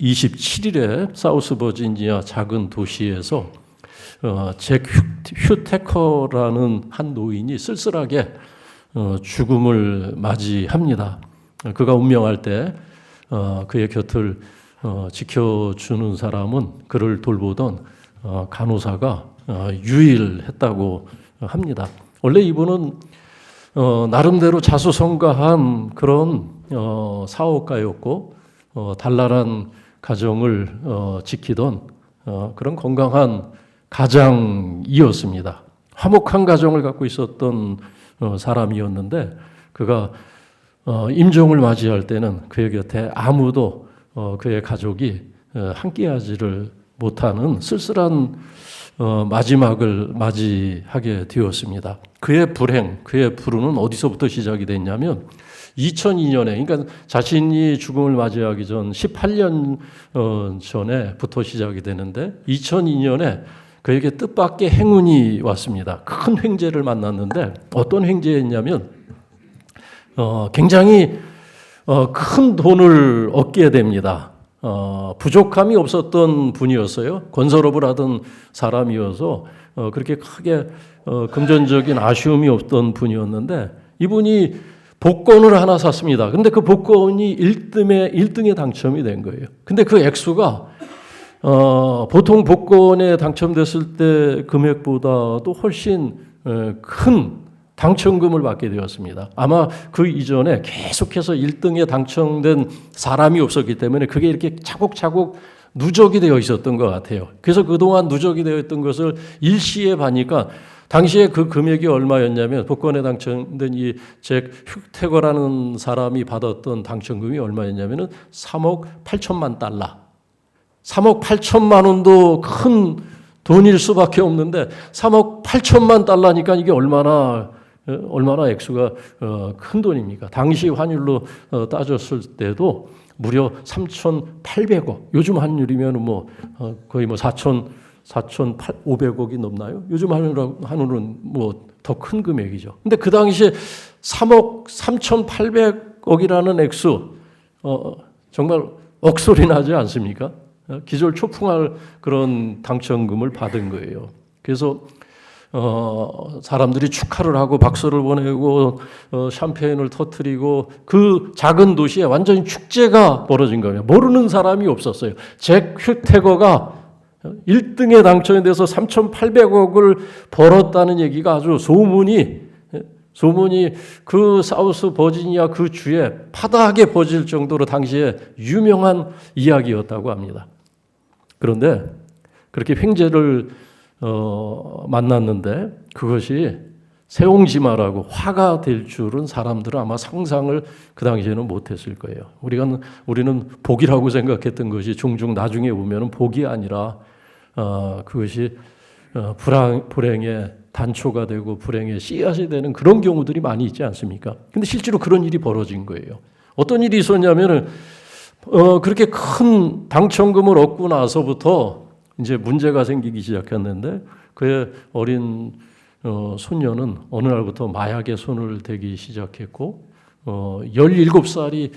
27일에 사우스 버지니아 작은 도시에서 잭 휴테커라는 한 노인이 쓸쓸하게 죽음을 맞이합니다. 그가 운명할 때 그의 곁을 지켜주는 사람은 그를 돌보던 간호사가 유일했다고 합니다. 원래 이분은 나름대로 자수성가한 그런 사업가였고 단란한 가정을 지키던 그런 건강한 가장이었습니다. 화목한 가정을 갖고 있었던 사람이었는데 그가 임종을 맞이할 때는 그의 곁에 아무도 그의 가족이 함께하지를 못하는 쓸쓸한 마지막을 맞이하게 되었습니다. 그의 불행, 그의 불운은 어디서부터 시작이 됐냐면 2002년에, 그러니까 자신이 죽음을 맞이하기 전 18년 전에부터 시작이 되는데 2002년에 그에게 뜻밖의 행운이 왔습니다. 큰 횡재를 만났는데 어떤 횡재였냐면 굉장히 큰 돈을 얻게 됩니다. 부족함이 없었던 분이었어요. 건설업을 하던 사람이어서 그렇게 크게 금전적인 아쉬움이 없던 분이었는데 이분이 복권을 하나 샀습니다. 근데 그 복권이 1등에 당첨이 된 거예요. 근데 그 액수가 보통 복권에 당첨됐을 때 금액보다도 훨씬 큰 당첨금을 받게 되었습니다. 아마 그 이전에 계속해서 1등에 당첨된 사람이 없었기 때문에 그게 이렇게 차곡차곡 누적이 되어 있었던 것 같아요. 그래서 그동안 누적이 되어 있던 것을 일시에 봐니까 당시에 그 금액이 얼마였냐면 복권에 당첨된 이 잭 휴테거라는 사람이 받았던 당첨금이 얼마였냐면 3억 8천만 달러. 3억 8천만 원도 큰 돈일 수밖에 없는데 3억 8천만 달러니까 이게 얼마나 액수가 큰 돈입니까? 당시 환율로 따졌을 때도 무려 3,800억. 요즘 환율이면 거의 4,500억이 넘나요? 요즘 환율은 더 큰 금액이죠. 근데 그 당시에 3억 3,800억이라는 액수 정말 억소리 나지 않습니까? 기절초풍할 그런 당첨금을 받은 거예요. 그래서 사람들이 축하를 하고 박수를 보내고 샴페인을 터뜨리고 그 작은 도시에 완전히 축제가 벌어진 거예요. 모르는 사람이 없었어요. 잭 휴테거가 1등에 당첨이 돼서 3,800억을 벌었다는 얘기가 아주 소문이 그 사우스 버지니아 그 주에 파다하게 퍼질 정도로 당시에 유명한 이야기였다고 합니다. 그런데 그렇게 횡재를 만났는데 그것이 세옹지마라고 화가 될 줄은 사람들은 아마 상상을 그 당시에는 못했을 거예요. 우리는 복이라고 생각했던 것이 종종 나중에 보면은 복이 아니라 그것이 불행의 단초가 되고 불행의 씨앗이 되는 그런 경우들이 많이 있지 않습니까? 근데 실제로 그런 일이 벌어진 거예요. 어떤 일이 있었냐면은 그렇게 큰 당첨금을 얻고 나서부터 이제 문제가 생기기 시작했는데 그의 어린 손녀는 어느 날부터 마약에 손을 대기 시작했고 17살이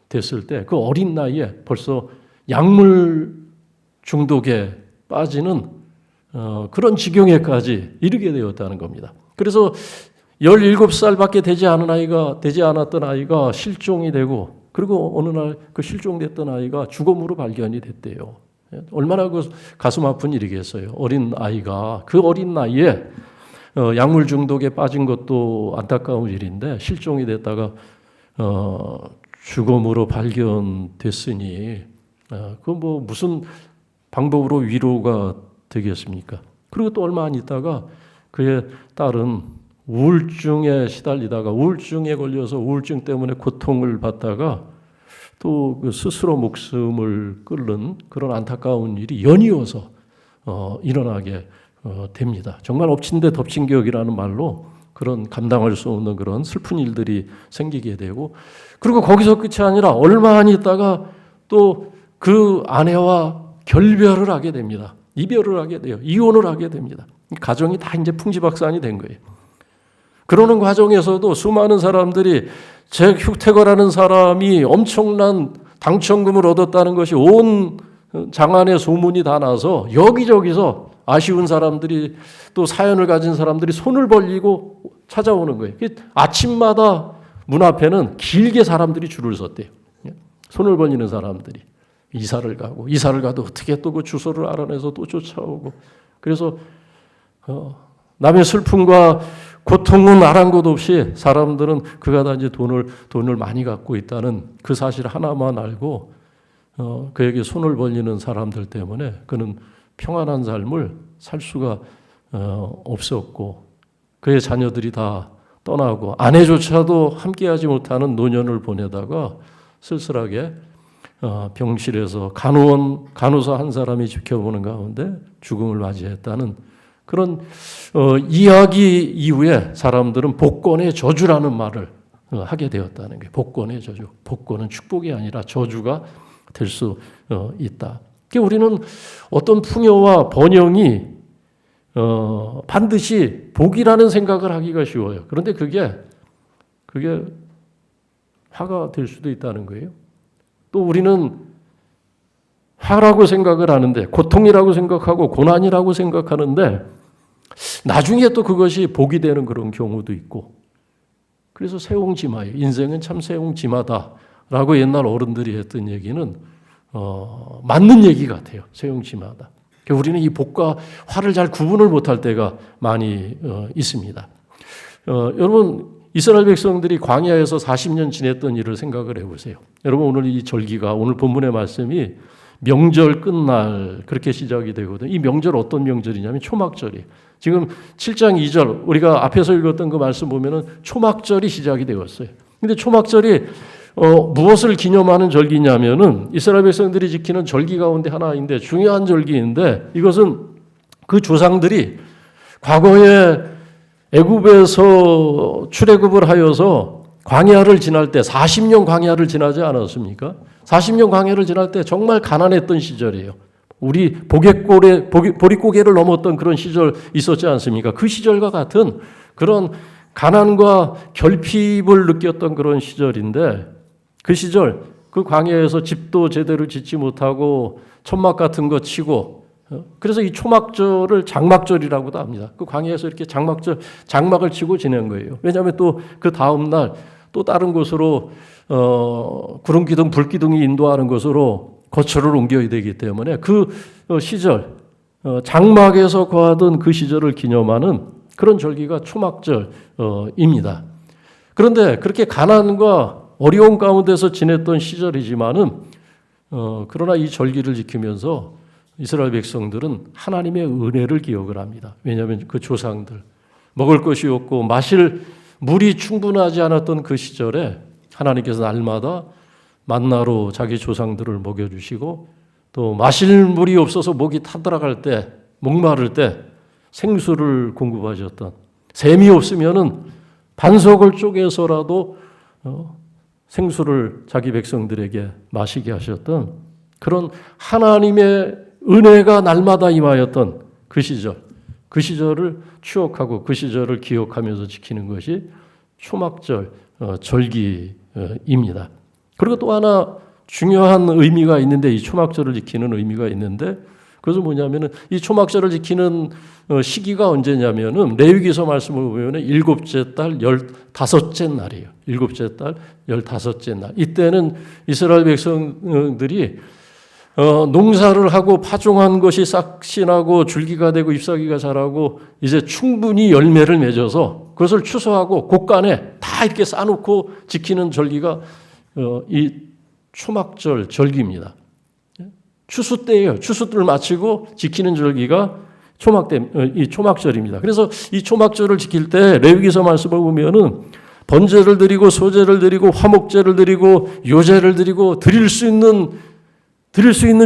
됐을 때 그 어린 나이에 벌써 약물 중독에 빠지는 그런 지경에까지 이르게 되었다는 겁니다. 그래서 17살밖에 되지 않았던 아이가 실종이 되고 그리고 어느 날 그 실종됐던 아이가 죽음으로 발견이 됐대요. 얼마나 그 가슴 아픈 일이겠어요. 어린 아이가 그 어린 나이에 약물 중독에 빠진 것도 안타까운 일인데 실종이 됐다가 죽음으로 발견됐으니 그 무슨 방법으로 위로가 되겠습니까? 그리고 또 얼마 안 있다가 그의 딸은 우울증에 시달리다가 우울증에 걸려서 우울증 때문에 고통을 받다가 또 그 스스로 목숨을 끊는 그런 안타까운 일이 연이어서 일어나게 됩니다. 정말 엎친 데 덮친 격이라는 말로 그런 감당할 수 없는 그런 슬픈 일들이 생기게 되고 그리고 거기서 끝이 아니라 얼마 안 있다가 또 그 아내와 결별을 하게 됩니다. 이별을 하게 돼요. 이혼을 하게 됩니다. 가정이 다 이제 풍지박산이 된 거예요. 그러는 과정에서도 수많은 사람들이 잭 휴테거라는 사람이 엄청난 당첨금을 얻었다는 것이 온 장안에 소문이 다 나서 여기저기서 아쉬운 사람들이 또 사연을 가진 사람들이 손을 벌리고 찾아오는 거예요. 아침마다 문 앞에는 길게 사람들이 줄을 섰대요. 손을 벌리는 사람들이 이사를 가도 어떻게 또 그 주소를 알아내서 또 쫓아오고, 그래서 남의 슬픔과 고통은 아랑곳 없이 사람들은 그가 다 이제 돈을 많이 갖고 있다는 그 사실 하나만 알고 그에게 손을 벌리는 사람들 때문에 그는 평안한 삶을 살 수가 없었고, 그의 자녀들이 다 떠나고 아내조차도 함께하지 못하는 노년을 보내다가 쓸쓸하게 병실에서 간호사 한 사람이 지켜보는 가운데 죽음을 맞이했다는 그런 이야기 이후에 사람들은 복권의 저주라는 말을 하게 되었다는 게, 복권의 저주. 복권은 축복이 아니라 저주가 될 수 있다. 우리는 어떤 풍요와 번영이 반드시 복이라는 생각을 하기가 쉬워요. 그런데 그게 화가 될 수도 있다는 거예요. 또 우리는 화라고 생각을 하는데, 고통이라고 생각하고 고난이라고 생각하는데 나중에 또 그것이 복이 되는 그런 경우도 있고, 그래서 세옹지마예요. 인생은 참 세옹지마다라고 옛날 어른들이 했던 얘기는 맞는 얘기 같아요. 세옹지마다. 우리는 이 복과 화를 잘 구분을 못할 때가 많이 있습니다. 여러분, 이스라엘 백성들이 광야에서 40년 지냈던 일을 생각을 해보세요. 여러분, 오늘 이 절기가, 오늘 본문의 말씀이 명절 끝날 그렇게 시작이 되거든요. 이 명절 어떤 명절이냐면 초막절이에요. 지금 7장 2절 우리가 앞에서 읽었던 그 말씀 보면은 초막절이 시작이 되었어요. 근데 초막절이 무엇을 기념하는 절기냐면은 이스라엘 백성들이 지키는 절기 가운데 하나인데, 중요한 절기인데, 이것은 그 조상들이 과거에 애굽에서 출애굽을 하여서 광야를 지날 때 40년 광야를 지나지 않았습니까? 40년 광야를 지날 때 정말 가난했던 시절이에요. 우리 보릿고개를 넘었던 그런 시절 있었지 않습니까? 그 시절과 같은 그런 가난과 결핍을 느꼈던 그런 시절인데, 그 시절 그 광야에서 집도 제대로 짓지 못하고 천막 같은 거 치고, 그래서 이 초막절을 장막절이라고도 합니다. 그 광야에서 이렇게 장막을 치고 지낸 거예요. 왜냐하면 또 그 다음 날 또 다른 곳으로 구름기둥, 불기둥이 인도하는 곳으로 거처를 옮겨야 되기 때문에 그 시절, 장막에서 거하던 그 시절을 기념하는 그런 절기가 초막절입니다. 그런데 그렇게 가난과 어려운 가운데서 지냈던 시절이지만은 그러나 이 절기를 지키면서 이스라엘 백성들은 하나님의 은혜를 기억을 합니다. 왜냐하면 그 조상들 먹을 것이 없고 마실 물이 충분하지 않았던 그 시절에 하나님께서 날마다 만나로 자기 조상들을 먹여주시고, 또 마실 물이 없어서 목이 타들어갈 때, 목마를 때 생수를 공급하셨던, 샘이 없으면은 반석을 쪼개서라도 생수를 자기 백성들에게 마시게 하셨던 그런 하나님의 은혜가 날마다 임하였던 그 시절, 그 시절을 추억하고 그 시절을 기억하면서 지키는 것이 초막절 절기입니다. 그리고 또 하나 중요한 의미가 있는데, 이 초막절을 지키는 의미가 있는데, 그것은 뭐냐면은 이 초막절을 지키는 시기가 언제냐면은 레위기서 말씀을 보면은 7째 달 15째 날이에요. 7째 달 15째 날. 이때는 이스라엘 백성들이 농사를 하고 파종한 것이 싹시 나고 줄기가 되고 잎사귀가 자라고 이제 충분히 열매를 맺어서 그것을 추수하고 곳간에 다 이렇게 싸놓고 지키는 절기가 이 초막절 절기입니다. 추수 때예요. 추수를 마치고 지키는 절기가 이 초막절입니다. 그래서 이 초막절을 지킬 때 레위기서 말씀을 보면은 번제를 드리고 소제를 드리고 화목제를 드리고 요제를 드리고 드릴 수 있는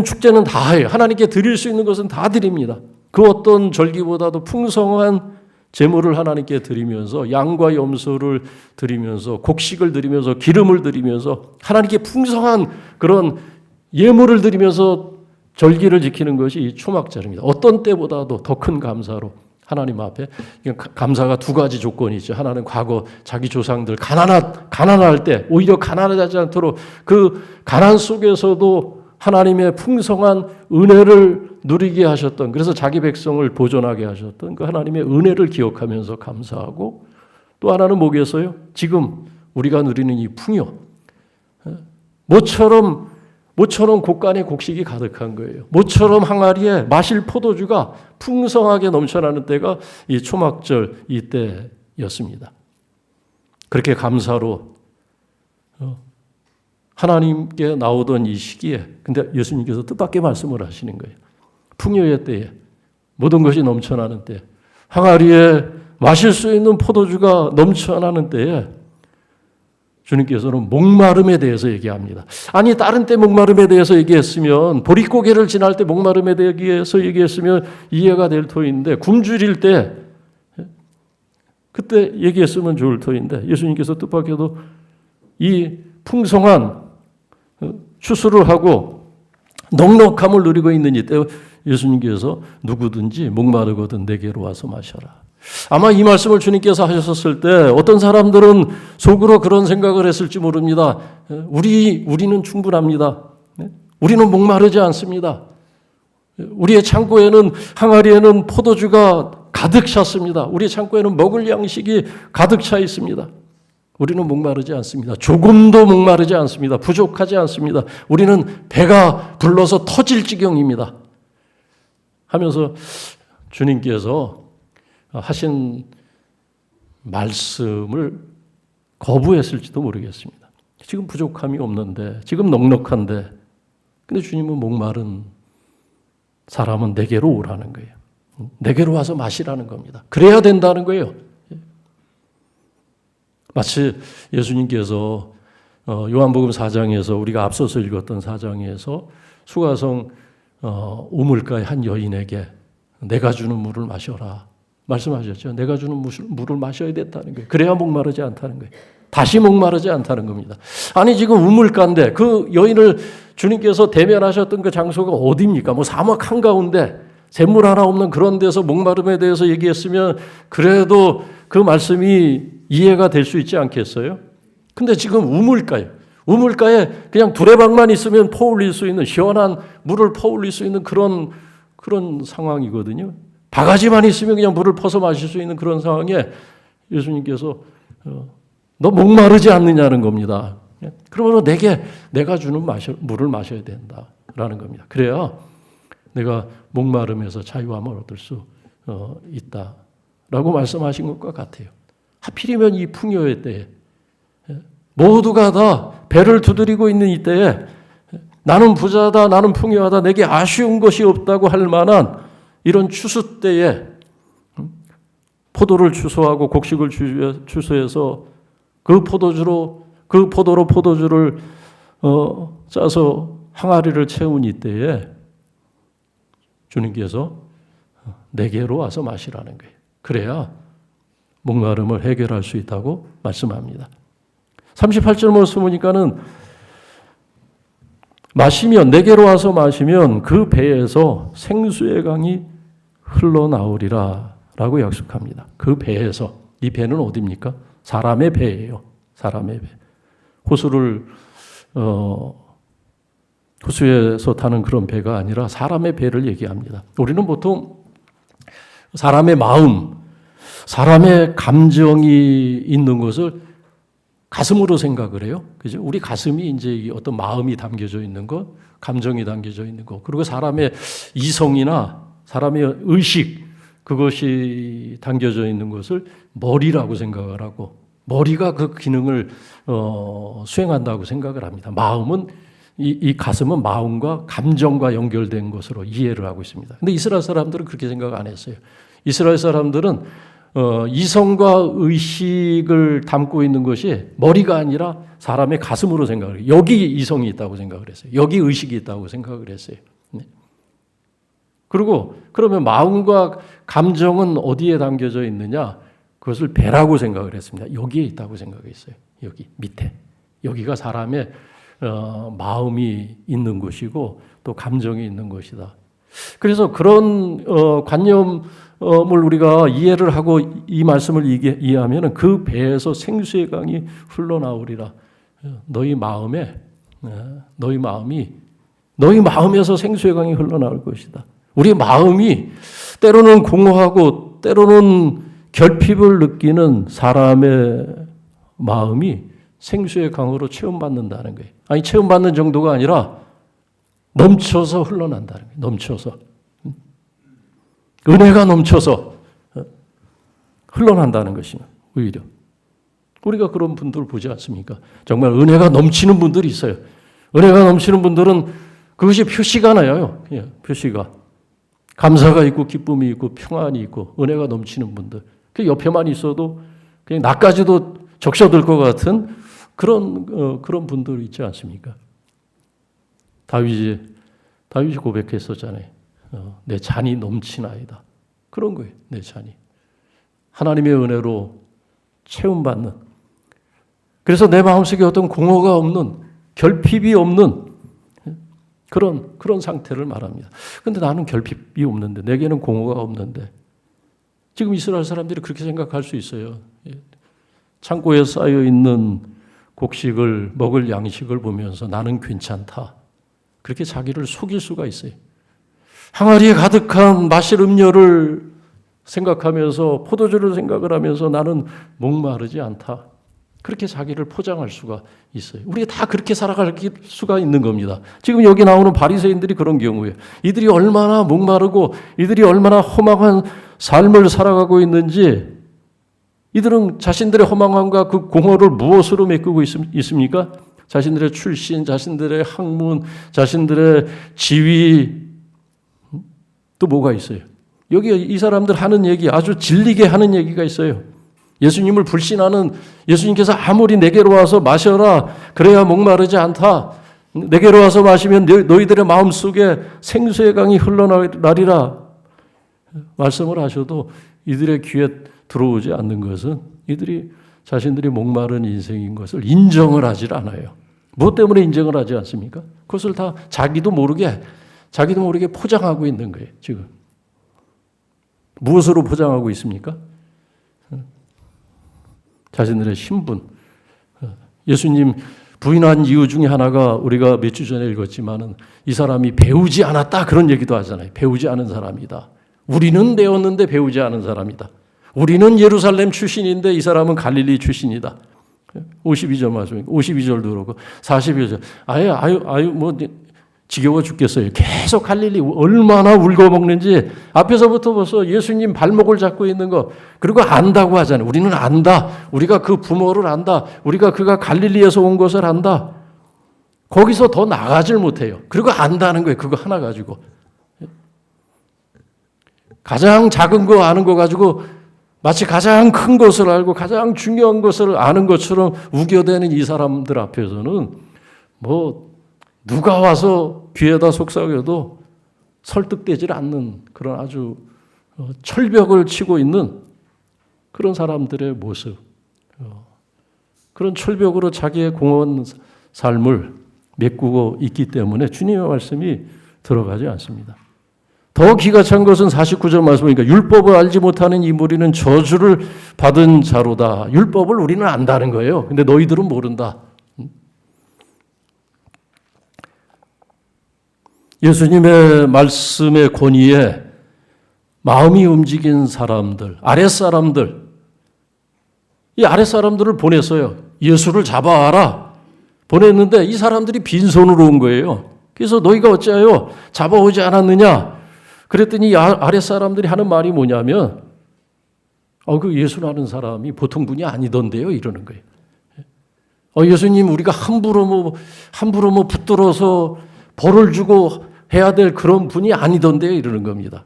축제는 다 해요. 하나님께 드릴 수 있는 것은 다 드립니다. 그 어떤 절기보다도 풍성한 제물을 하나님께 드리면서, 양과 염소를 드리면서, 곡식을 드리면서, 기름을 드리면서 하나님께 풍성한 그런 예물을 드리면서 절기를 지키는 것이 이 초막절입니다. 어떤 때보다도 더 큰 감사로 하나님 앞에. 감사가 두 가지 조건이 있죠. 하나는 과거 자기 조상들 가난할 때 오히려 가난하지 않도록 그 가난 속에서도 하나님의 풍성한 은혜를 누리게 하셨던, 그래서 자기 백성을 보존하게 하셨던 그 하나님의 은혜를 기억하면서 감사하고, 또 하나는 뭐겠어요? 지금 우리가 누리는 이 풍요, 모처럼 곡간에 곡식이 가득한 거예요. 모처럼 항아리에 마실 포도주가 풍성하게 넘쳐나는 때가 이 초막절 이때였습니다. 그렇게 감사로 하나님께 나오던 이 시기에, 근데 예수님께서 뜻밖의 말씀을 하시는 거예요. 풍요의 때에, 모든 것이 넘쳐나는 때, 항아리에 마실 수 있는 포도주가 넘쳐나는 때에 주님께서는 목마름에 대해서 얘기합니다. 아니, 다른 때 목마름에 대해서 얘기했으면, 보릿고개를 지날 때 목마름에 대해서 얘기했으면 이해가 될 터인데, 굶주릴 때 그때 얘기했으면 좋을 터인데, 예수님께서 뜻밖에도 이 풍성한 추수를 하고 넉넉함을 누리고 있는 이때 예수님께서 누구든지 목마르거든 내게로 와서 마셔라. 아마 이 말씀을 주님께서 하셨을 때 어떤 사람들은 속으로 그런 생각을 했을지 모릅니다. 우리는 충분합니다. 우리는 목마르지 않습니다. 우리의 창고에는, 항아리에는 포도주가 가득 찼습니다. 우리의 창고에는 먹을 양식이 가득 차 있습니다. 우리는 목마르지 않습니다. 조금도 목마르지 않습니다. 부족하지 않습니다. 우리는 배가 불러서 터질 지경입니다. 하면서 주님께서 하신 말씀을 거부했을지도 모르겠습니다. 지금 부족함이 없는데, 지금 넉넉한데, 근데 주님은 목마른 사람은 내게로 오라는 거예요. 내게로 와서 마시라는 겁니다. 그래야 된다는 거예요. 마치 예수님께서 요한복음 4장에서 우리가 앞서서 읽었던 4장에서 수가성 우물가의 한 여인에게 내가 주는 물을 마셔라 말씀하셨죠. 내가 주는 물을 마셔야 됐다는 거예요. 그래야 목마르지 않다는 거예요. 다시 목마르지 않다는 겁니다. 아니, 지금 우물가인데 그 여인을 주님께서 대면하셨던 그 장소가 어디입니까? 뭐 사막 한가운데 샘물 하나 없는 그런 데서 목마름에 대해서 얘기했으면 그래도 그 말씀이 이해가 될 수 있지 않겠어요? 근데 지금 우물가에 그냥 두레방만 있으면 퍼올릴 수 있는, 시원한 물을 퍼올릴 수 있는 그런 상황이거든요. 바가지만 있으면 그냥 물을 퍼서 마실 수 있는 그런 상황에 예수님께서 너 목마르지 않느냐는 겁니다. 그러면 내가 주는 물을 마셔야 된다라는 겁니다. 그래야 내가 목마름에서 자유함을 얻을 수 있다라고 말씀하신 것과 같아요. 하필이면 이 풍요의 때에, 모두가 다 배를 두드리고 있는 이 때에, 나는 부자다, 나는 풍요하다, 내게 아쉬운 것이 없다고 할 만한 이런 추수 때에 포도를 추수하고 곡식을 추수해서 그 포도로 포도주를 짜서 항아리를 채운 이때에 주님께서 내게로 와서 마시라는 거예요. 그래야 목마름을 해결할 수 있다고 말씀합니다. 38절 말씀 보니까는 내게로 와서 마시면 그 배에서 생수의 강이 흘러나오리라 라고 약속합니다. 그 배에서, 이 배는 어디입니까? 사람의 배예요. 사람의 배. 호수에서 타는 그런 배가 아니라 사람의 배를 얘기합니다. 우리는 보통 사람의 마음, 사람의 감정이 있는 것을 가슴으로 생각을 해요. 그죠? 우리 가슴이 이제 어떤 마음이 담겨져 있는 것, 감정이 담겨져 있는 것, 그리고 사람의 이성이나 사람의 의식, 그것이 담겨져 있는 것을 머리라고 생각을 하고, 머리가 그 기능을 수행한다고 생각을 합니다. 마음은, 이 가슴은 마음과 감정과 연결된 것으로 이해를 하고 있습니다. 근데 이스라엘 사람들은 그렇게 생각 안 했어요. 이스라엘 사람들은 이성과 의식을 담고 있는 것이 머리가 아니라 사람의 가슴으로 생각을 해요. 여기 이성이 있다고 생각을 했어요. 여기 의식이 있다고 생각을 했어요. 네. 그리고 그러면 마음과 감정은 어디에 담겨져 있느냐? 그것을 배라고 생각을 했습니다. 여기에 있다고 생각했어요. 여기 밑에. 여기가 사람의 마음이 있는 곳이고 또 감정이 있는 곳이다. 그래서 그런 관념을 우리가 이해를 하고 이 말씀을 이해하면 그 배에서 생수의 강이 흘러나오리라. 너희 마음에서 생수의 강이 흘러나올 것이다. 우리 마음이 때로는 공허하고 때로는 결핍을 느끼는 사람의 마음이 생수의 강으로 체험받는다는 거예요. 아니 체험받는 정도가 아니라 넘쳐서 흘러난다는 거예요. 넘쳐서. 은혜가 넘쳐서 흘러난다는 것이요. 오히려. 우리가 그런 분들 보지 않습니까? 정말 은혜가 넘치는 분들이 있어요. 은혜가 넘치는 분들은 그것이 표시가 나요. 표시가. 감사가 있고 기쁨이 있고 평안이 있고 은혜가 넘치는 분들. 그 옆에만 있어도 그냥 나까지도 적셔들 것 같은 그런 분들 있지 않습니까? 다윗이 고백했었잖아요. 내 잔이 넘치나이다. 그런 거예요. 내 잔이. 하나님의 은혜로 체험받는. 그래서 내 마음속에 어떤 공허가 없는, 결핍이 없는 그런 상태를 말합니다. 그런데 나는 결핍이 없는데, 내게는 공허가 없는데, 지금 이스라엘 사람들이 그렇게 생각할 수 있어요. 창고에 쌓여 있는 곡식을 먹을 양식을 보면서 나는 괜찮다. 그렇게 자기를 속일 수가 있어요. 항아리에 가득한 마실 음료를 생각하면서 포도주를 생각을 하면서 나는 목마르지 않다. 그렇게 자기를 포장할 수가 있어요. 우리가 다 그렇게 살아갈 수가 있는 겁니다. 지금 여기 나오는 바리새인들이 그런 경우예요. 이들이 얼마나 목마르고 이들이 얼마나 허망한 삶을 살아가고 있는지 이들은 자신들의 허망함과 그 공허를 무엇으로 메꾸고 있습니까? 자신들의 출신, 자신들의 학문, 자신들의 지위, 또 뭐가 있어요? 여기 이 사람들 하는 얘기, 아주 질리게 하는 얘기가 있어요. 예수님을 불신하는, 예수님께서 아무리 내게로 와서 마셔라, 그래야 목마르지 않다. 내게로 와서 마시면 너희들의 마음속에 생수의 강이 흘러나리라. 말씀을 하셔도 이들의 귀에 들어오지 않는 것은 이들이 자신들이 목마른 인생인 것을 인정을 하질 않아요. 무엇 때문에 인정을 하지 않습니까? 그것을 다 자기도 모르게 포장하고 있는 거예요, 지금. 무엇으로 포장하고 있습니까? 자신들의 신분. 예수님 부인한 이유 중에 하나가 우리가 몇 주 전에 읽었지만은 이 사람이 배우지 않았다 그런 얘기도 하잖아요. 배우지 않은 사람이다. 우리는 배웠는데 배우지 않은 사람이다. 우리는 예루살렘 출신인데 이 사람은 갈릴리 출신이다. 52절 말씀입니다. 52절도 그렇고 41절. 뭐 지겨워 죽겠어요. 계속 갈릴리 얼마나 울고 먹는지 앞에서부터 벌써 예수님 발목을 잡고 있는 거. 그리고 안다고 하잖아요. 우리는 안다. 우리가 그 부모를 안다. 우리가 그가 갈릴리에서 온 것을 안다. 거기서 더 나가질 못해요. 그리고 안다는 거예요. 그거 하나 가지고. 가장 작은 거 아는 거 가지고 마치 가장 큰 것을 알고 가장 중요한 것을 아는 것처럼 우겨대는 이 사람들 앞에서는 뭐 누가 와서 귀에다 속삭여도 설득되질 않는 그런 아주 철벽을 치고 있는 그런 사람들의 모습. 그런 철벽으로 자기의 공허한 삶을 메꾸고 있기 때문에 주님의 말씀이 들어가지 않습니다. 더 기가 찬 것은 49절 말씀이니까 율법을 알지 못하는 이 무리는 저주를 받은 자로다. 율법을 우리는 안다는 거예요. 근데 너희들은 모른다. 예수님의 말씀의 권위에 마음이 움직인 사람들, 아랫사람들, 이 아랫사람들을 보냈어요. 예수를 잡아와라. 보냈는데 이 사람들이 빈손으로 온 거예요. 그래서 너희가 어찌하여 잡아오지 않았느냐? 그랬더니 아랫사람들이 하는 말이 뭐냐면 그 예수라는 사람이 보통 분이 아니던데요. 이러는 거예요. 예수님 우리가 함부로 뭐 붙들어서 벌을 주고 해야 될 그런 분이 아니던데요. 이러는 겁니다.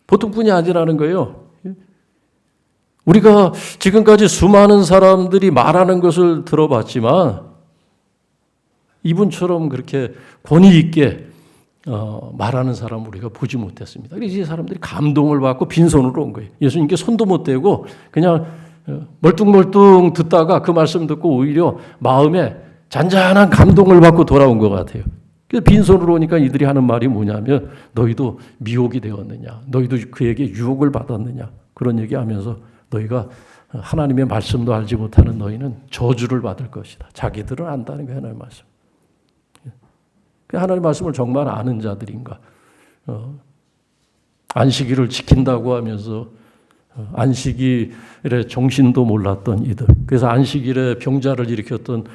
보통 분이 아니라는 거예요. 우리가 지금까지 수많은 사람들이 말하는 것을 들어봤지만 이분처럼 그렇게 권위 있게 말하는 사람 우리가 보지 못했습니다. 그래서 이 사람들이 감동을 받고 빈손으로 온 거예요. 예수님께 손도 못 대고 그냥 멀뚱멀뚱 듣다가 그 말씀 듣고 오히려 마음에 잔잔한 감동을 받고 돌아온 것 같아요. 그래서 빈손으로 오니까 이들이 하는 말이 뭐냐면 너희도 미혹이 되었느냐, 너희도 그에게 유혹을 받았느냐, 그런 얘기하면서 너희가 하나님의 말씀도 알지 못하는 너희는 저주를 받을 것이다. 자기들은 안다는 게 하나님의 말씀. 하나님의 말씀을 정말 아는 자들인가? 안식일을 지킨다고 하면서 안식일의 정신도 몰랐던 이들. 그래서 안식일에 병자를 일으켰던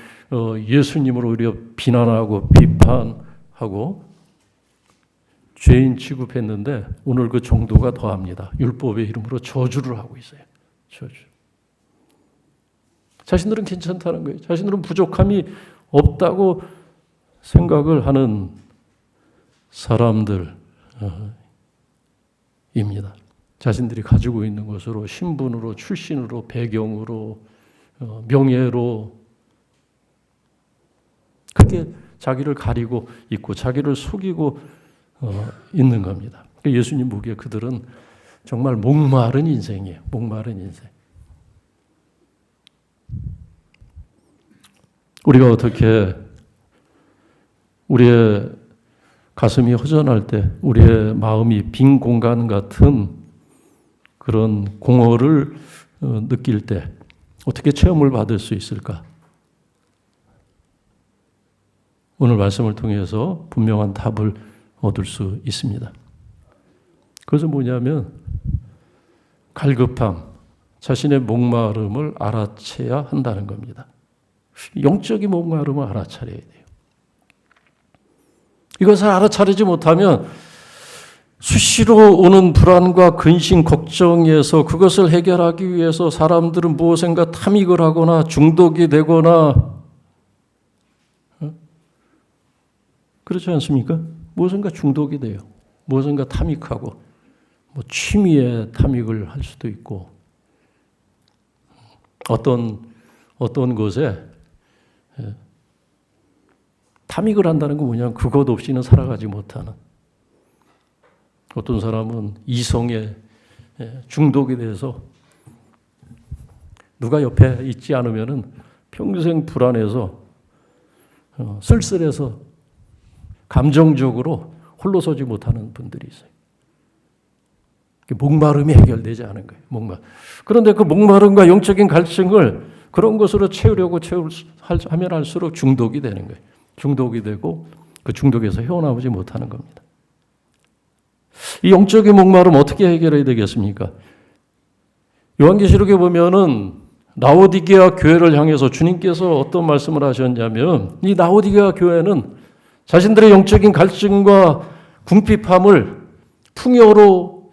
예수님을 오히려 비난하고 비판하고 죄인 취급했는데 오늘 그 정도가 더합니다. 율법의 이름으로 저주를 하고 있어요. 저주. 자신들은 괜찮다는 거예요. 자신들은 부족함이 없다고 생각을 하는 사람들입니다. 자신들이 가지고 있는 것으로, 신분으로, 출신으로, 배경으로, 명예로 그렇게 자기를 가리고 있고 자기를 속이고 있는 겁니다. 예수님 보기에 그들은 정말 목마른 인생이에요. 목마른 인생. 우리가 어떻게 우리의 가슴이 허전할 때, 우리의 마음이 빈 공간 같은 그런 공허를 느낄 때 어떻게 체험을 받을 수 있을까? 오늘 말씀을 통해서 분명한 답을 얻을 수 있습니다. 그것은 뭐냐면 갈급함, 자신의 목마름을 알아채야 한다는 겁니다. 영적인 목마름을 알아차려야 돼요. 이것을 알아차리지 못하면 수시로 오는 불안과 근심, 걱정에서 그것을 해결하기 위해서 사람들은 무엇인가 탐닉을 하거나 중독이 되거나 그렇지 않습니까? 무엇인가 중독이 돼요. 무엇인가 탐닉하고 뭐 취미에 탐닉을 할 수도 있고 어떤 것에 탐닉을 한다는 건 뭐냐면 그것 없이는 살아가지 못하는, 어떤 사람은 이성에 중독이 돼서 누가 옆에 있지 않으면은 평생 불안해서 쓸쓸해서 감정적으로 홀로 서지 못하는 분들이 있어요. 목마름이 해결되지 않은 거예요. 그런데 그 목마름과 영적인 갈증을 그런 것으로 채우려고 하면 할수록 중독이 되는 거예요. 중독이 되고 그 중독에서 헤어나오지 못하는 겁니다. 이 영적인 목마름 어떻게 해결해야 되겠습니까? 요한계시록에 보면은 라오디게아 교회를 향해서 주님께서 어떤 말씀을 하셨냐면 이 라오디게아 교회는 자신들의 영적인 갈증과 궁핍함을 풍요로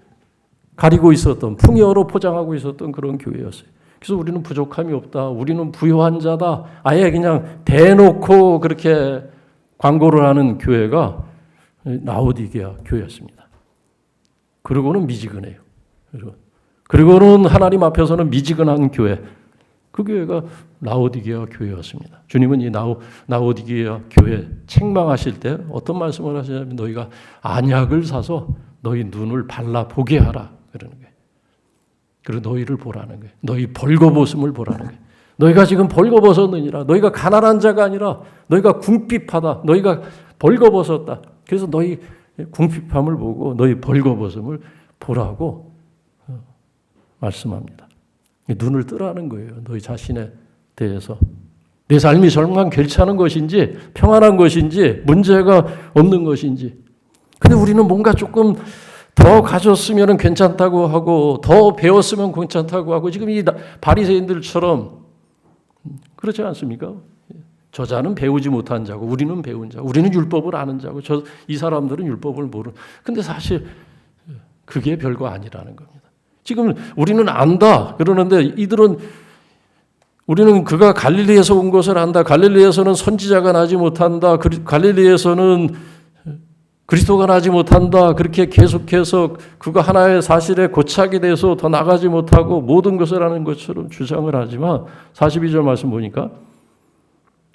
가리고 있었던, 풍요로 포장하고 있었던 그런 교회였어요. 그래서 우리는 부족함이 없다, 우리는 부유한 자다, 아예 그냥 대놓고 그렇게 광고를 하는 교회가 라오디게아 교회였습니다. 그리고는 미지근해요. 그리고는 하나님 앞에서는 미지근한 교회, 그 교회가 라오디게아 교회였습니다. 주님은 이 라오디게아 교회 책망하실 때 어떤 말씀을 하시냐면 너희가 안약을 사서 너희 눈을 발라보게 하라 그러는 거예요. 그리고 너희를 보라는 거예요. 너희 벌거벗음을 보라는 거예요. 너희가 지금 벌거벗었느니라. 너희가 가난한 자가 아니라 너희가 궁핍하다. 너희가 벌거벗었다. 그래서 너희 궁핍함을 보고 너희 벌거벗음을 보라고 말씀합니다. 눈을 뜨라는 거예요. 너희 자신에 대해서. 내 삶이 정말 괜찮은 것인지 평안한 것인지 문제가 없는 것인지. 근데 우리는 뭔가 조금 더 가졌으면 괜찮다고 하고 더 배웠으면 괜찮다고 하고 지금 이 바리새인들처럼 그렇지 않습니까? 저자는 배우지 못한 자고 우리는 배운 자, 우리는 율법을 아는 자고 이 사람들은 율법을 모르는. 근데 사실 그게 별거 아니라는 겁니다. 지금 우리는 안다 그러는데 이들은 우리는 그가 갈릴리에서 온 것을 안다. 갈릴리에서는 선지자가 나지 못한다. 갈릴리에서는 그리스도가 나지 못한다. 그렇게 계속해서 그거 하나의 사실에 고착이 돼서 더 나가지 못하고 모든 것을 아는 것처럼 주장을 하지만 42절 말씀 보니까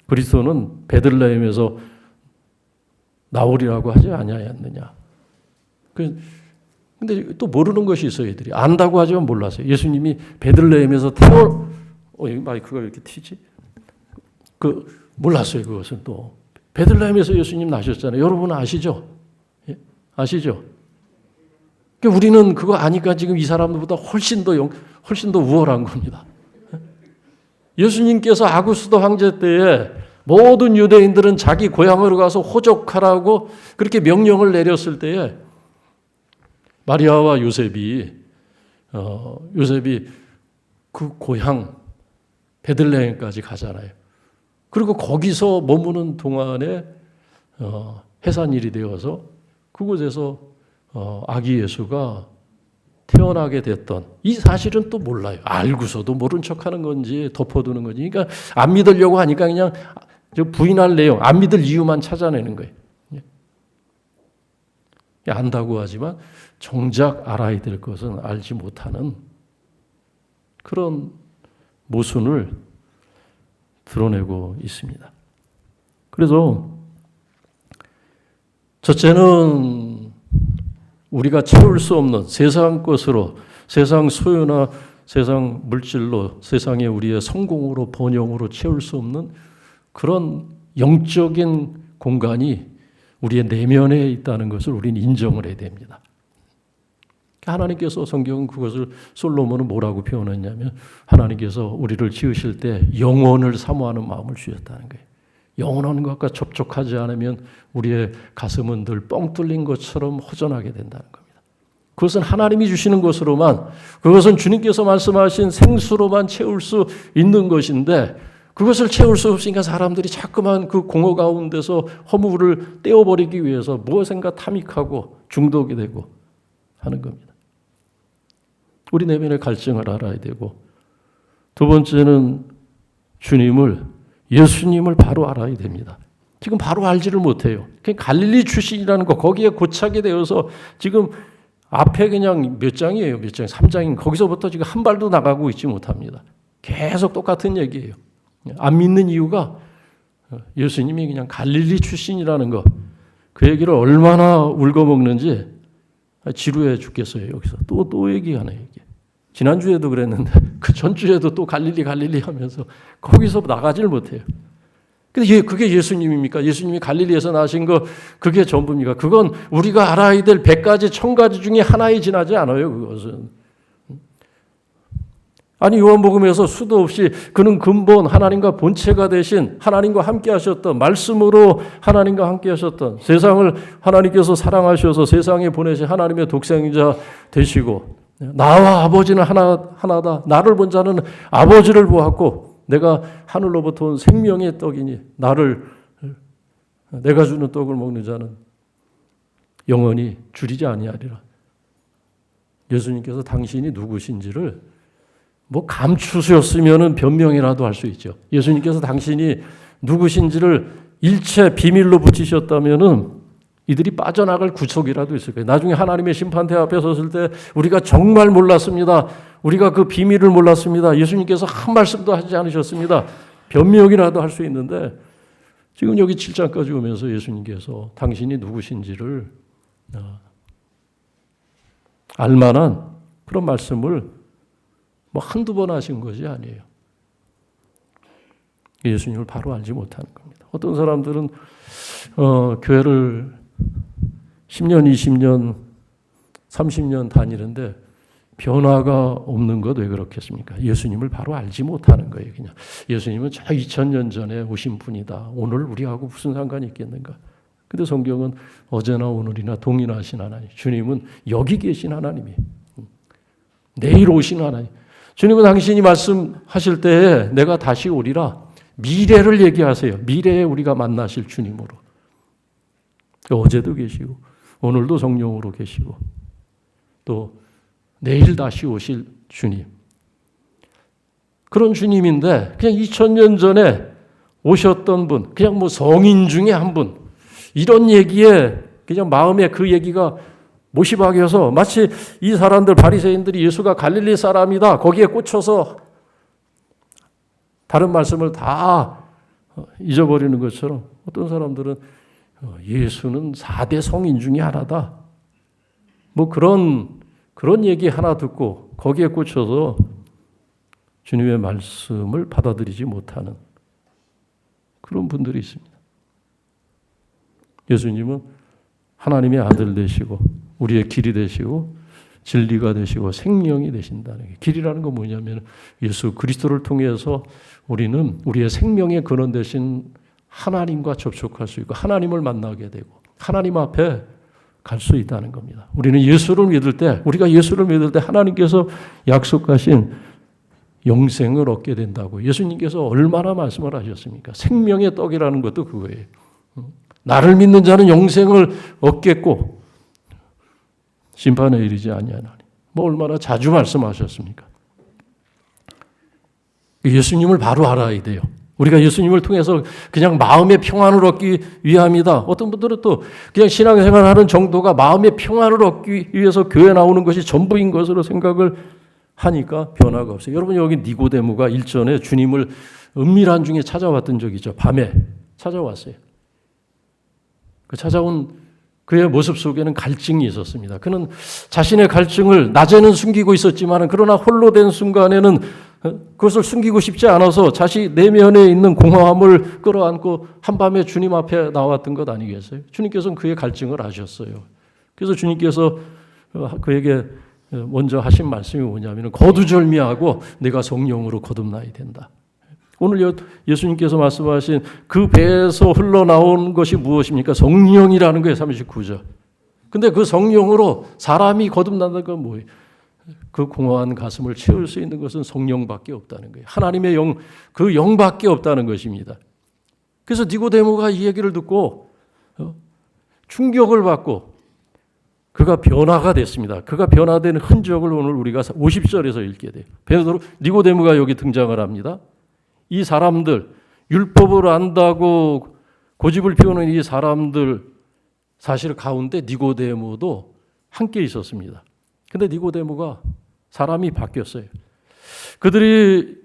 그리스도는 베들레헴에서 나오리라고 하지 아니하였느냐. 근데 또 모르는 것이 있어요. 애들이 안다고 하지만 몰랐어요. 예수님이 베들레헴에서 마이크가 왜 이렇게 튀지? 몰랐어요. 그것은 또 베들레헴에서 예수님 나셨잖아요. 여러분 아시죠? 예? 아시죠? 그러니까 우리는 그거 아니까 지금 이 사람들보다 훨씬 더 우월한 겁니다. 예수님께서 아구스도 황제 때에 모든 유대인들은 자기 고향으로 가서 호적하라고 그렇게 명령을 내렸을 때에 마리아와 요셉이 그 고향 베들레헴까지 가잖아요. 그리고 거기서 머무는 동안에 해산일이 되어서 그곳에서 아기 예수가 태어나게 됐던 이 사실은 또 몰라요. 알고서도 모른 척하는 건지 덮어두는 건지. 그러니까 안 믿으려고 하니까 그냥 부인할 내용, 안 믿을 이유만 찾아내는 거예요. 안다고 하지만 정작 알아야 될 것은 알지 못하는 그런 모순을 드러내고 있습니다. 그래서 첫째는 우리가 채울 수 없는 세상 것으로, 세상 소유나 세상 물질로, 세상의 우리의 성공으로, 번영으로 채울 수 없는 그런 영적인 공간이 우리의 내면에 있다는 것을 우리는 인정을 해야 됩니다. 하나님께서 성경은 그것을 솔로몬은 뭐라고 표현했냐면 하나님께서 우리를 지으실 때 영원을 사모하는 마음을 주셨다는 거예요. 영원한 것과 접촉하지 않으면 우리의 가슴은 늘 뻥 뚫린 것처럼 허전하게 된다는 겁니다. 그것은 하나님이 주시는 것으로만, 그것은 주님께서 말씀하신 생수로만 채울 수 있는 것인데 그것을 채울 수 없으니까 사람들이 자꾸만 그 공허 가운데서 허물을 떼어버리기 위해서 무엇인가 탐닉하고 중독이 되고 하는 겁니다. 우리 내면의 갈증을 알아야 되고, 두 번째는 예수님을 바로 알아야 됩니다. 지금 바로 알지를 못해요. 그냥 갈릴리 출신이라는 거 거기에 고착이 되어서 지금 앞에 그냥 몇 장이에요. 몇 장, 3장인 거기서부터 지금 한 발도 나가고 있지 못합니다. 계속 똑같은 얘기예요. 안 믿는 이유가 예수님이 그냥 갈릴리 출신이라는 거, 그 얘기를 얼마나 울거먹는지 지루해 죽겠어요. 여기서 또 얘기하네. 이게 지난주에도 그랬는데 그 전주에도 또 갈릴리 하면서 거기서 나가질 못해요. 근데 그게 예수님입니까? 예수님이 갈릴리에서 나신 거 그게 전부입니까? 그건 우리가 알아야 될 100가지 1000가지 중에 하나에 지나지 않아요. 그것은. 아니 요한복음에서 수도 없이 그는 근본 하나님과 본체가 되신, 하나님과 함께 하셨던, 말씀으로 하나님과 함께 하셨던, 세상을 하나님께서 사랑하셔서 세상에 보내신 하나님의 독생자 되시고, 나와 아버지는 하나다, 나를 본 자는 아버지를 보았고 내가 하늘로부터 온 생명의 떡이니 내가 주는 떡을 먹는 자는 영원히 줄이지 아니하리라. 예수님께서 당신이 누구신지를 감추셨으면 변명이라도 할 수 있죠. 예수님께서 당신이 누구신지를 일체 비밀로 붙이셨다면은 이들이 빠져나갈 구석이라도 있을 거예요. 나중에 하나님의 심판대 앞에 섰을 때 우리가 정말 몰랐습니다. 우리가 그 비밀을 몰랐습니다. 예수님께서 한 말씀도 하지 않으셨습니다. 변명이라도 할 수 있는데 지금 여기 7장까지 오면서 예수님께서 당신이 누구신지를 알만한 그런 말씀을 한두 번 하신 것이 아니에요. 예수님을 바로 알지 못하는 겁니다. 어떤 사람들은 교회를 10년, 20년, 30년 다니는데 변화가 없는 것 왜 그렇겠습니까? 예수님을 바로 알지 못하는 거예요. 그냥 예수님은 저 2000년 전에 오신 분이다. 오늘 우리하고 무슨 상관이 있겠는가? 근데 성경은 어제나 오늘이나 동일하신 하나님, 주님은 여기 계신 하나님이에요. 내일 오신 하나님. 주님은 당신이 말씀하실 때에 내가 다시 오리라 미래를 얘기하세요. 미래에 우리가 만나실 주님으로. 어제도 계시고 오늘도 성령으로 계시고 또 내일 다시 오실 주님. 그런 주님인데 그냥 2000년 전에 오셨던 분, 그냥 성인 중에 한 분, 이런 얘기에 그냥 마음에 그 얘기가 못이박여서 마치 이 사람들 바리새인들이 예수가 갈릴리 사람이다 거기에 꽂혀서 다른 말씀을 다 잊어버리는 것처럼 어떤 사람들은 예수는 4대 성인 중에 하나다. 그런 얘기 하나 듣고 거기에 꽂혀서 주님의 말씀을 받아들이지 못하는 그런 분들이 있습니다. 예수님은 하나님의 아들 되시고 우리의 길이 되시고 진리가 되시고 생명이 되신다는 게, 길이라는 건 뭐냐면 예수 그리스도를 통해서 우리는 우리의 생명의 근원 되신 하나님과 접촉할 수 있고 하나님을 만나게 되고 하나님 앞에 갈 수 있다는 겁니다. 우리는 예수를 믿을 때, 우리가 예수를 믿을 때 하나님께서 약속하신 영생을 얻게 된다고 예수님께서 얼마나 말씀을 하셨습니까? 생명의 떡이라는 것도 그거예요. 나를 믿는 자는 영생을 얻겠고 심판에 이르지 아니하나니. 뭐 얼마나 자주 말씀하셨습니까? 예수님을 바로 알아야 돼요. 우리가 예수님을 통해서 그냥 마음의 평안을 얻기 위함이다. 어떤 분들은 또 그냥 신앙생활하는 정도가 마음의 평안을 얻기 위해서 교회 나오는 것이 전부인 것으로 생각을 하니까 변화가 없어요. 여러분 여기 니고데모가 일전에 주님을 은밀한 중에 찾아왔던 적이죠. 밤에 찾아왔어요. 그 찾아온 그의 모습 속에는 갈증이 있었습니다. 그는 자신의 갈증을 낮에는 숨기고 있었지만 그러나 홀로 된 순간에는 그것을 숨기고 싶지 않아서 자신 내면에 있는 공허함을 끌어안고 한밤에 주님 앞에 나왔던 것 아니겠어요? 주님께서는 그의 갈증을 아셨어요. 그래서 주님께서 그에게 먼저 하신 말씀이 뭐냐면 거두절미하고 내가 성령으로 거듭나야 된다. 오늘 예수님께서 말씀하신 그 배에서 흘러나온 것이 무엇입니까? 성령이라는 거예요. 39절. 근데 그 성령으로 사람이 거듭난다는 건 뭐예요? 그 공허한 가슴을 채울 수 있는 것은 성령밖에 없다는 거예요. 하나님의 영, 그 영밖에 없다는 것입니다. 그래서 니고데모가 이 얘기를 듣고 충격을 받고 그가 변화가 됐습니다. 그가 변화된 흔적을 오늘 우리가 50절에서 읽게 돼요. 베드로 니고데모가 여기 등장을 합니다. 이 사람들, 율법을 안다고 고집을 피우는 이 사람들 사실 가운데 니고데모도 함께 있었습니다. 근데 니고데모가 사람이 바뀌었어요. 그들이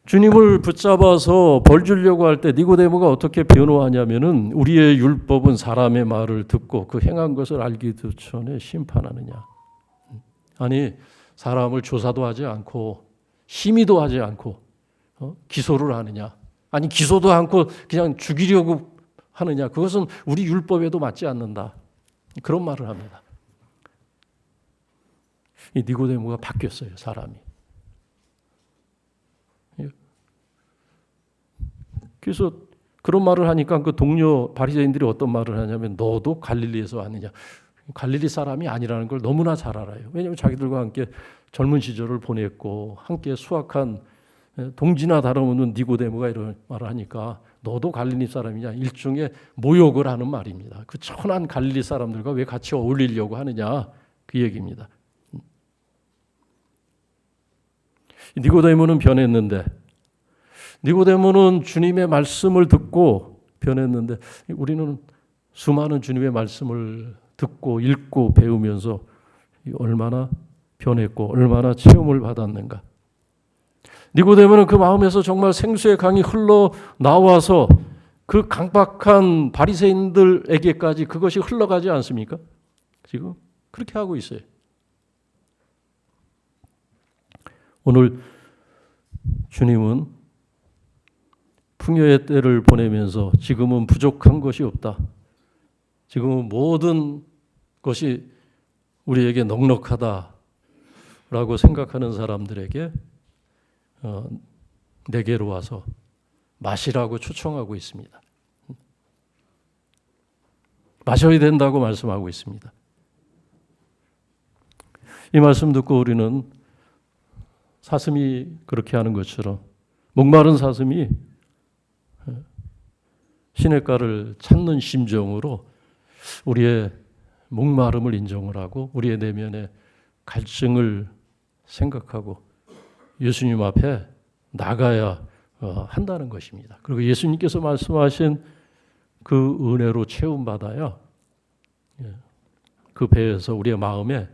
주님을 붙잡아서 벌 주려고 할 때 니고데모가 어떻게 변호하냐면은 우리의 율법은 사람의 말을 듣고 그 행한 것을 알기 전에 심판하느냐. 아니 사람을 조사도 하지 않고 심의도 하지 않고 기소를 하느냐. 아니 기소도 않고 그냥 죽이려고 하느냐. 그것은 우리 율법에도 맞지 않는다. 그런 말을 합니다. 이 니고데모가 바뀌었어요. 사람이. 그래서 그런 말을 하니까 그 동료 바리새인들이 어떤 말을 하냐면 너도 갈릴리에서 왔느냐. 갈릴리 사람이 아니라는 걸 너무나 잘 알아요. 왜냐하면 자기들과 함께 젊은 시절을 보냈고 함께 수학한 동지나 다름없는 니고데모가 이런 말을 하니까 너도 갈릴리 사람이냐. 일종의 모욕을 하는 말입니다. 그 천한 갈릴리 사람들과 왜 같이 어울리려고 하느냐. 그 얘기입니다. 니고데모는 변했는데 니고데모는 주님의 말씀을 듣고 변했는데 우리는 수많은 주님의 말씀을 듣고 읽고 배우면서 얼마나 변했고 얼마나 체험을 받았는가. 니고데모는 그 마음에서 정말 생수의 강이 흘러나와서 그 강박한 바리새인들에게까지 그것이 흘러가지 않습니까? 지금 그렇게 하고 있어요. 오늘 주님은 풍요의 때를 보내면서 지금은 부족한 것이 없다. 지금은 모든 것이 우리에게 넉넉하다라고 생각하는 사람들에게 내게로 와서 마시라고 초청하고 있습니다. 마셔야 된다고 말씀하고 있습니다. 이 말씀 듣고 우리는 사슴이 그렇게 하는 것처럼 목마른 사슴이 시냇가를 찾는 심정으로 우리의 목마름을 인정을 하고 우리의 내면의 갈증을 생각하고 예수님 앞에 나가야 한다는 것입니다. 그리고 예수님께서 말씀하신 그 은혜로 채움받아야 그 배에서 우리의 마음에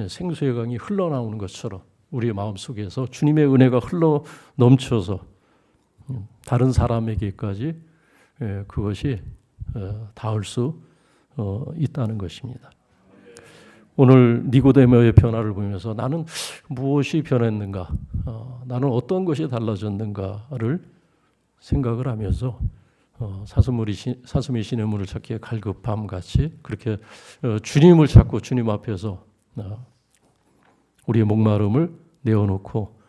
생수의 강이 흘러나오는 것처럼 우리의 마음속에서 주님의 은혜가 흘러 넘쳐서 다른 사람에게까지 그것이 닿을 수 있다는 것입니다. 오늘 니고데모의 변화를 보면서 나는 무엇이 변했는가, 나는 어떤 것이 달라졌는가를 생각을 하면서 사슴이 시냇물을 찾기에 갈급함 같이 그렇게 주님을 찾고 주님 앞에서 우리의 목마름을 내어놓고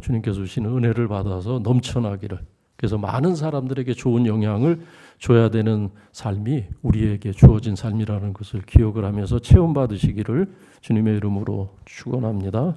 주님께서 주시는 은혜를 받아서 넘쳐나기를, 그래서 많은 사람들에게 좋은 영향을 줘야 되는 삶이 우리에게 주어진 삶이라는 것을 기억을 하면서 체험받으시기를 주님의 이름으로 축원합니다.